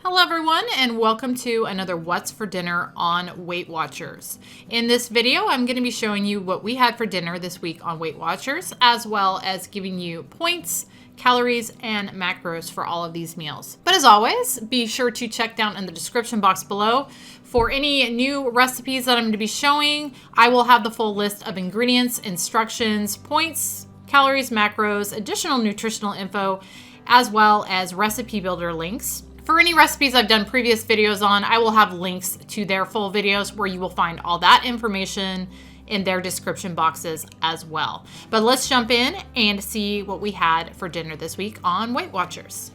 Hello everyone, and welcome to another What's for Dinner on Weight Watchers. In this video, I'm going to be showing you what we had for dinner this week on Weight Watchers, as well as giving you points, calories, and macros for all of these meals. But as always, be sure to check down in the description box below for any new recipes that I'm going to be showing. I will have the full list of ingredients, instructions, points, calories, macros, additional nutritional info, as well as recipe builder links. For any recipes I've done previous videos on, I will have links to their full videos where you will find all that information in their description boxes as well. But let's jump in and see what we had for dinner this week on Weight Watchers.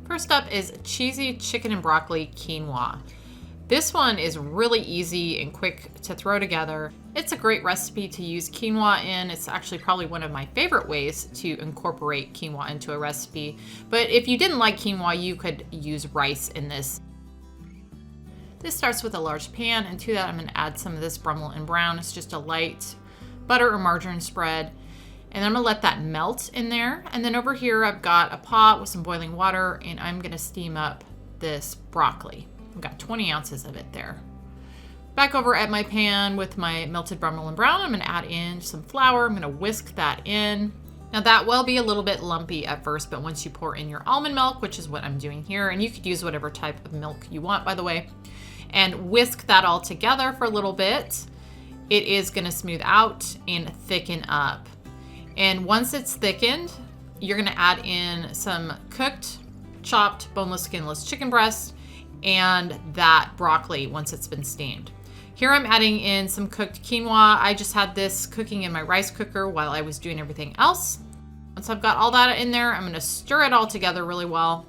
First up is cheesy chicken and broccoli quinoa. This one is really easy and quick to throw together. It's a great recipe to use quinoa in. It's actually probably one of my favorite ways to incorporate quinoa into a recipe. But if you didn't like quinoa, you could use rice in this. This starts with a large pan, and to that I'm going to add some of this Brummel and Brown. It's just a light butter or margarine spread. And I'm going to let that melt in there. And then over here I've got a pot with some boiling water, and I'm going to steam up this broccoli. I've got 20 ounces of it there. Back over at my pan with my melted Brummel and Brown, I'm going to add in some flour. I'm going to whisk that in. Now that will be a little bit lumpy at first, but once you pour in your almond milk, which is what I'm doing here, and you could use whatever type of milk you want, by the way, and whisk that all together for a little bit, it is going to smooth out and thicken up. And once it's thickened, you're going to add in some cooked, chopped, boneless, skinless chicken breast and that broccoli once it's been steamed. Here I'm adding in some cooked quinoa. I just had this cooking in my rice cooker while I was doing everything else. Once I've got all that in there, I'm going to stir it all together really well.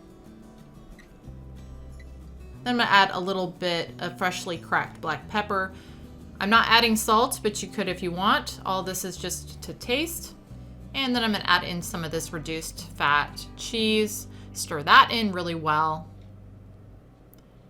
Then I'm going to add a little bit of freshly cracked black pepper. I'm not adding salt, but you could if you want. All this is just to taste. And then I'm going to add in some of this reduced fat cheese. Stir that in really well.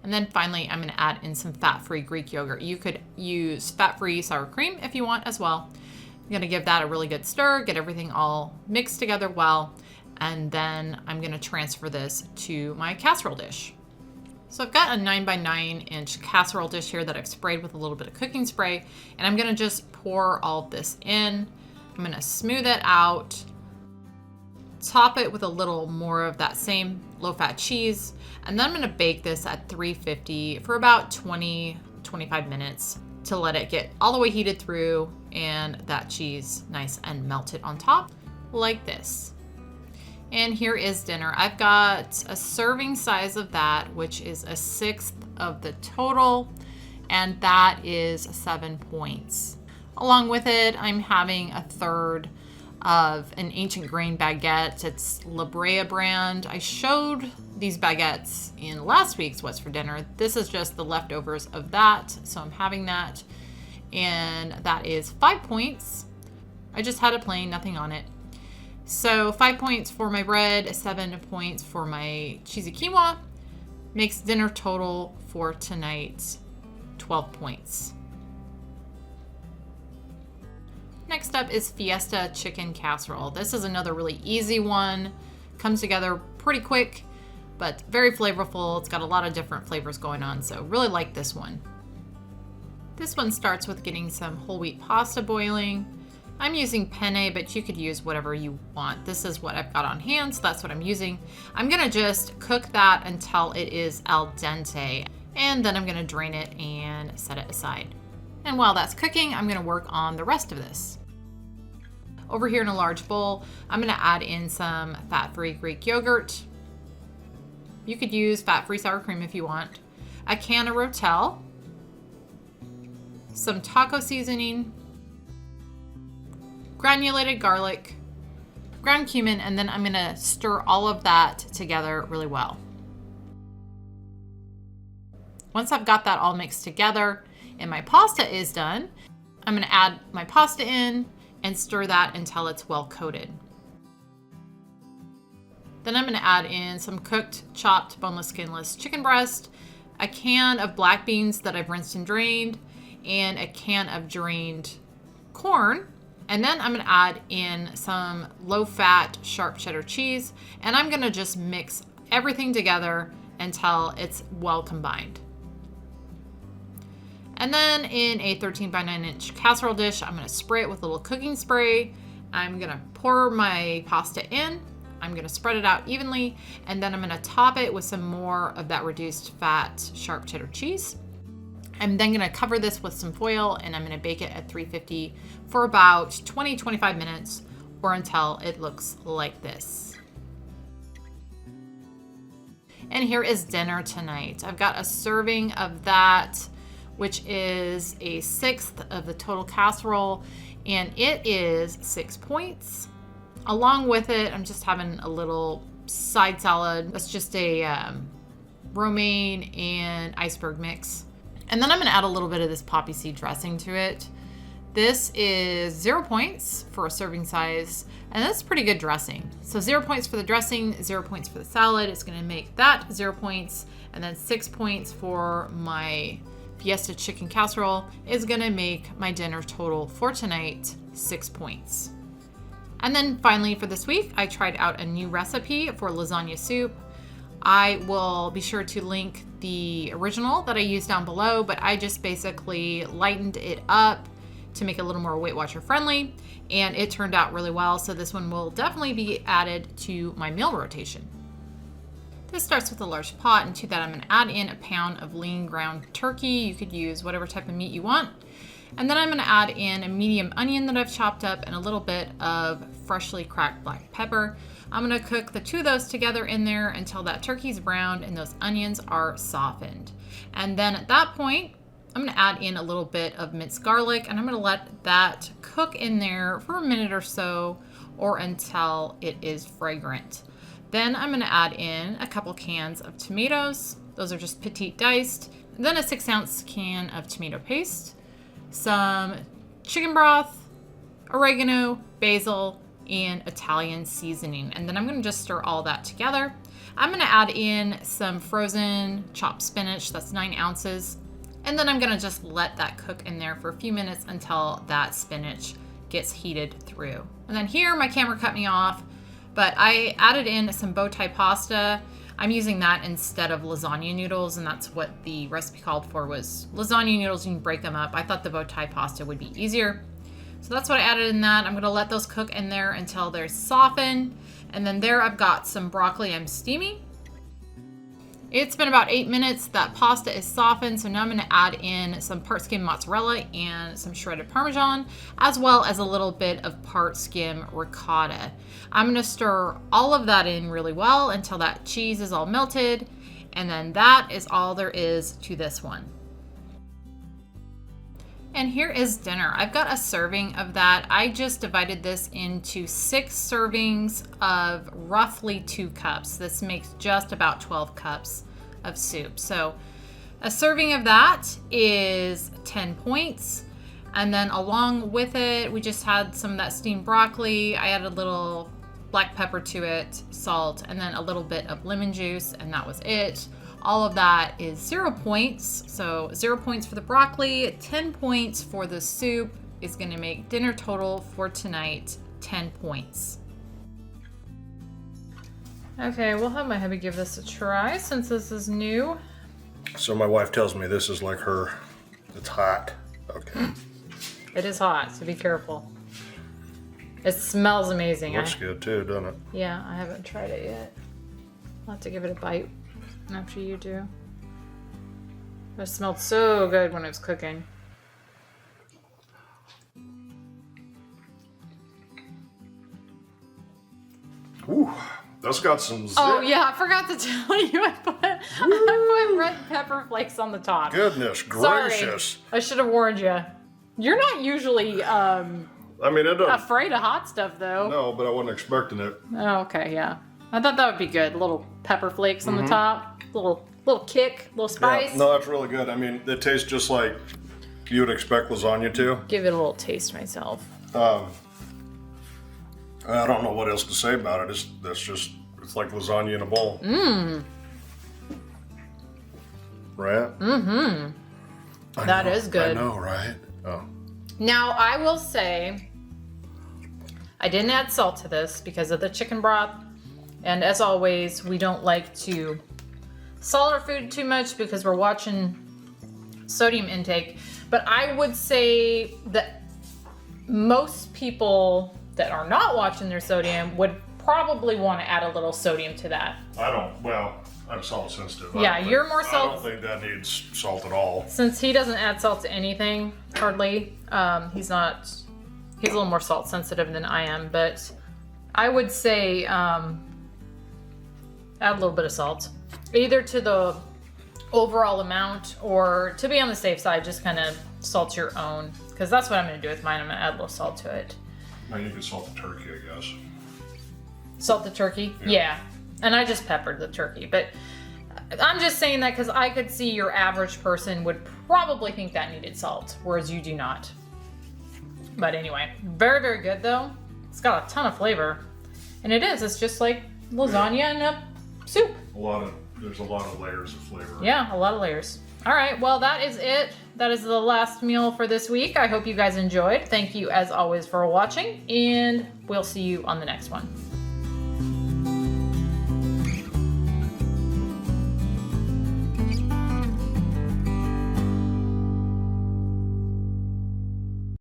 And then finally, I'm going to add in some fat-free Greek yogurt. You could use fat-free sour cream if you want as well. I'm going to give that a really good stir, get everything all mixed together well, and then I'm going to transfer this to my casserole dish. So I've got a 9x9-inch casserole dish here that I've sprayed with a little bit of cooking spray, and I'm going to just pour all of this in. I'm going to smooth it out, top it with a little more of that same low-fat cheese, and then I'm going to bake this at 350 for about 20-25 minutes to let it get all the way heated through and that cheese nice and melted on top like this. And here is dinner. I've got a serving size of that, which is a sixth of the total, and that is 7 points. Along with it, I'm having a third of an ancient grain baguette. It's La Brea brand. I showed these baguettes in last week's What's for Dinner. This is just the leftovers of that, so I'm having that, and that is 5 points. I just had it plain, nothing on it. So 5 points for my bread, 7 points for my cheesy quinoa, makes dinner total for tonight 12 points. Next up is Fiesta chicken casserole. This is another really easy one. Comes together pretty quick, but very flavorful. It's got a lot of different flavors going on, so really like this one. This one starts with getting some whole wheat pasta boiling. I'm using penne, but you could use whatever you want. This is what I've got on hand, so that's what I'm using. I'm gonna just cook that until it is al dente, and then I'm gonna drain it and set it aside. And while that's cooking, I'm gonna work on the rest of this. Over here in a large bowl, I'm gonna add in some fat-free Greek yogurt. You could use fat-free sour cream if you want. A can of Rotel, some taco seasoning, granulated garlic, ground cumin, and then I'm gonna stir all of that together really well. Once I've got that all mixed together, and my pasta is done, I'm going to add my pasta in and stir that until it's well coated. Then I'm going to add in some cooked, chopped, boneless, skinless chicken breast, a can of black beans that I've rinsed and drained, and a can of drained corn. And then I'm gonna add in some low-fat sharp cheddar cheese, and I'm gonna just mix everything together until it's well combined. And then in a 13 by 9 inch casserole dish, I'm gonna spray it with a little cooking spray. I'm gonna pour my pasta in. I'm gonna spread it out evenly, and then I'm gonna top it with some more of that reduced fat sharp cheddar cheese. I'm then gonna cover this with some foil, and I'm gonna bake it at 350 for about 20-25 minutes, or until it looks like this. And here is dinner tonight. I've got a serving of that, which is a 1/6 of the total casserole, and it is 6 points. Along with it, I'm just having a little side salad. That's just a romaine and iceberg mix. And then I'm gonna add a little bit of this poppy seed dressing to it. This is 0 points for a serving size, and that's pretty good dressing. So 0 points for the dressing, 0 points for the salad. It's gonna make that 0 points, and then 6 points for my Fiesta chicken casserole is gonna make my dinner total for tonight 6 points. And then finally for this week, I tried out a new recipe for lasagna soup. I will be sure to link the original that I used down below, but I just basically lightened it up to make it a little more Weight Watcher friendly, and it turned out really well. So this one will definitely be added to my meal rotation. This starts with a large pot, and to that I'm gonna add in a pound of lean ground turkey. You could use whatever type of meat you want. And then I'm gonna add in a medium onion that I've chopped up and a little bit of freshly cracked black pepper. I'm gonna cook the two of those together in there until that turkey's browned and those onions are softened. And then at that point, I'm gonna add in a little bit of minced garlic, and I'm gonna let that cook in there for a minute or so, or until it is fragrant. Then I'm gonna add in a couple cans of tomatoes. Those are just petite diced. And then a 6-ounce can of tomato paste, some chicken broth, oregano, basil, and Italian seasoning. And then I'm gonna just stir all that together. I'm gonna add in some frozen chopped spinach, that's 9 ounces. And then I'm gonna just let that cook in there for a few minutes until that spinach gets heated through. And then here, my camera cut me off, but I added in some bow tie pasta. I'm using that instead of lasagna noodles, and that's what the recipe called for, was lasagna noodles. You can break them up. I thought the bow tie pasta would be easier. So that's what I added in that. I'm gonna let those cook in there until they're softened. And then there I've got some broccoli I'm steaming. It's been about 8 minutes. That pasta is softened, so now I'm gonna add in some part skim mozzarella and some shredded Parmesan, as well as a little bit of part skim ricotta. I'm gonna stir all of that in really well until that cheese is all melted, and then that is all there is to this one. And here is dinner. I've got a serving of that. I just divided this into 6 servings of roughly 2 cups. This makes just about 12 cups of soup. So a serving of that is 10 points. And then along with it, we just had some of that steamed broccoli. I added a little black pepper to it, salt, and then a little bit of lemon juice, and that was it. All of that is 0 points. So 0 points for the broccoli, 10 points for the soup is gonna make dinner total for tonight 10 points. Okay, we'll have my hubby give this a try since this is new. So my wife tells me this is like her, it's hot. Okay. It is hot, so be careful. It smells amazing. Looks good too, doesn't it? Yeah, I haven't tried it yet. I'll have to give it a bite after you do. It smelled so good when it was cooking. Ooh, that's got some zip. Oh yeah, I forgot to tell you I put red pepper flakes on the top. Goodness gracious. Sorry, I should have warned you. You're not usually I mean, it doesn't. afraid of hot stuff though. No, but I wasn't expecting it. Oh, okay, yeah. I thought that would be good. Little pepper flakes on the top. Little kick, little spice. Yeah, no, that's really good. I mean, it tastes just like you would expect lasagna to. Give it a little taste myself. I don't know what else to say about it. It's like lasagna in a bowl. Mmm. Right? Mm-hmm. That is good. I know, right? Oh. Now, I will say, I didn't add salt to this because of the chicken broth And as always, we don't like to salt our food too much because we're watching sodium intake. But I would say that most people that are not watching their sodium would probably want to add a little sodium to that. I'm salt sensitive. Yeah, you're more salt. I don't think that needs salt at all. Since he doesn't add salt to anything, hardly, he's a little more salt sensitive than I am, but I would say add a little bit of salt, either to the overall amount or to be on the safe side, just kind of salt your own, because that's what I'm going to do with mine. I'm going to add a little salt to it. Now you can salt the turkey, I guess. Salt the turkey? Yeah. And I just peppered the turkey, but I'm just saying that because I could see your average person would probably think that needed salt, whereas you do not. But anyway, very, very good though. It's got a ton of flavor. And it's just like lasagna and a soup. There's a lot of layers of flavor. Yeah, a lot of layers. All right, well, that is it. That is the last meal for this week. I hope you guys enjoyed. Thank you as always for watching, and we'll see you on the next one.